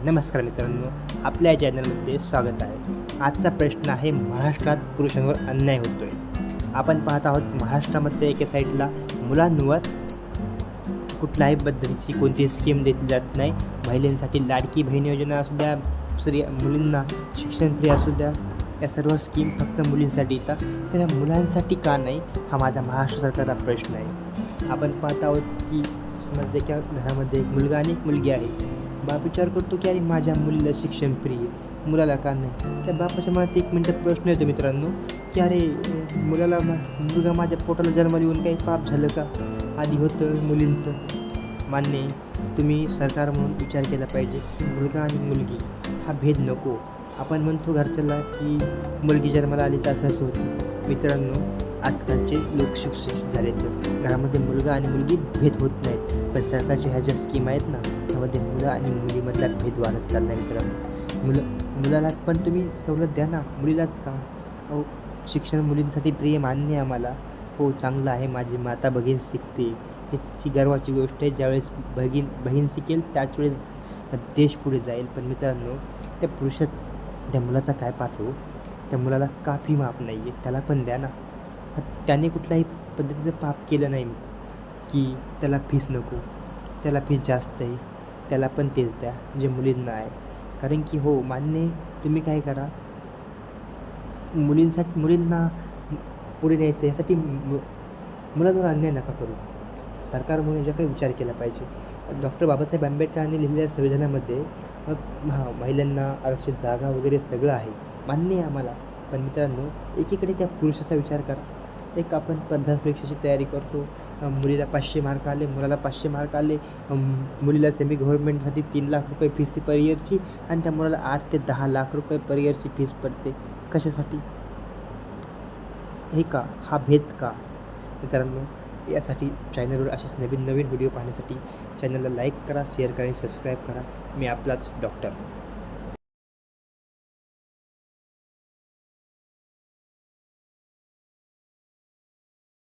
नमस्कार मित्रांनो, आपल्या चॅनलमध्ये स्वागत आहे. आजचा प्रश्न आहे, महाराष्ट्रात पुरुषांवर अन्याय होतोय. आपण पाहत आहोत महाराष्ट्रामध्ये एका साईडला मुलांवर कुठल्याही पद्धतीची कोणती स्कीम देतली जात नाही. महिलांसाठी लाडकी बहीण योजना असू द्या, मुलींना शिक्षण फ्री असू द्या, या सर्व स्कीम फक्त मुलींसाठी येतात. तर या मुलांसाठी का नाही, हा माझा महाराष्ट्र सरकारला प्रश्न आहे. आपण पाहत आहोत की समज एका घरामध्ये एक मुलगा आणि एक मुलगी आहे. बाप विचार करतो की अरे माझ्या मुलीला शिक्षण फ्री आहे, मुलाला का नाही. त्या बापाच्या मनात एक मिनटं प्रश्न येतो मित्रांनो की अरे मुलगा माझ्या पोटाला जन्माला येऊन काही पाप झालं का. आधी होतं मुलींचं मान्य आहे. तुम्ही सरकार म्हणून विचार केला पाहिजे की मुलगा आणि मुलगी हा भेद नको. आपण म्हणतो घरच्याला की मुलगी जन्माला आली तर असं होतं. मित्रांनो, आजकालचे लोक सुशिक्षित झाले, तर घरामध्ये मुलगा आणि मुलगी भेद होत नाहीत. पण सरकारच्या ह्या ज्या स्कीम आहेत ना, त्यामध्ये मुलं आणि मुलीमधला भेद वाढत चालला आहे मित्रांनो. मुलाला पण तुम्ही सवलत द्या ना, मुलीलाच का. हो, शिक्षण मुलींसाठी प्रिय मान्य आहे आम्हाला. हो, चांगलं आहे. माझी माता भगिनी शिकते, हीची गर्वाची गोष्ट आहे. ज्यावेळेस बहीण शिकेल त्याच वेळेस देश पुढे जाईल. पण मित्रांनो, त्या मुलाचा काय पाप हो. त्या मुलाला का फी माफ नाही आहे, त्याला पण द्या ना. त्याने कुठल्याही पद्धतीचं पाप केलं नाही की त्याला फीस नको, त्याला फीस जास्त आहे, त्याला पण तेच द्या जे मुलींना आहे. कारण की हो, मान्य आहे, तुम्ही काय करा, मुलींना पुढे न्यायचं यासाठी मुलांवर अन्याय नका करू. सरकार म्हणून याच्याकडे विचार केला पाहिजे. डॉक्टर बाबासाहेब आंबेडकरांनी लिहिलेल्या संविधानामध्ये महिलांना आरक्षित जागा वगैरे सगळं आहे, मान्य आहे आम्हाला. पण मित्रांनो, एकीकडे त्या पुरुषाचा विचार करा. एक आपण स्पर्धा परीक्षेची तयारी करतो, मुलीला 500 मार्क आले, मुलाला 500 मार्क आले. मुलीला सेमी गव्हर्नमेंटसाठी 3 लाख रुपये फीस पर इयरची आणि त्या मुलाला 8 ते 10 लाख रुपये पर इयरची फीस पडते. कशासाठी हे का, हा भेद का. मित्रांनो, यासाठी चॅनलवर असेच नवीन व्हिडिओ पाहण्यासाठी चॅनलला लाईक करा, शेअर करा आणि सबस्क्राईब करा. मी आपलाच डॉक्टर.